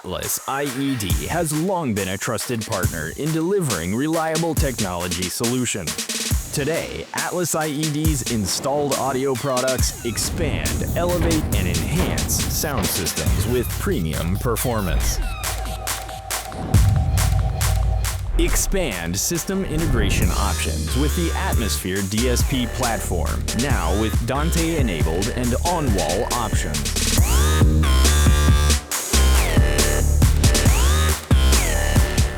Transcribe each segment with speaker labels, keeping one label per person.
Speaker 1: Atlas IED has long been a trusted partner in delivering reliable technology solutions. Today, Atlas IED's installed audio products expand, elevate, and enhance sound systems with premium performance. Expand system integration options with the Atmosphere DSP platform, now with Dante-enabled and on-wall options.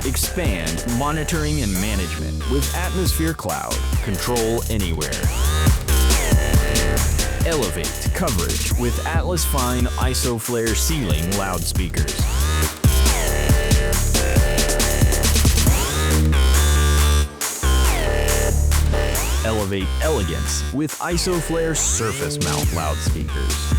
Speaker 1: Expand monitoring and management with Atmosphere Cloud, control anywhere. Elevate coverage with Atlas Fyne IsoFlare ceiling loudspeakers. Elevate elegance with IsoFlare surface mount loudspeakers.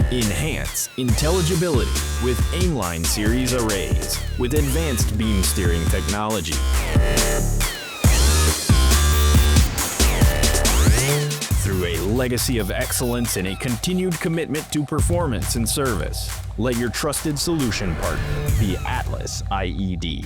Speaker 1: Enhance intelligibility with Aimline Series arrays with advanced beam steering technology. Through a legacy of excellence and a continued commitment to performance and service, let your trusted solution partner be Atlas IED.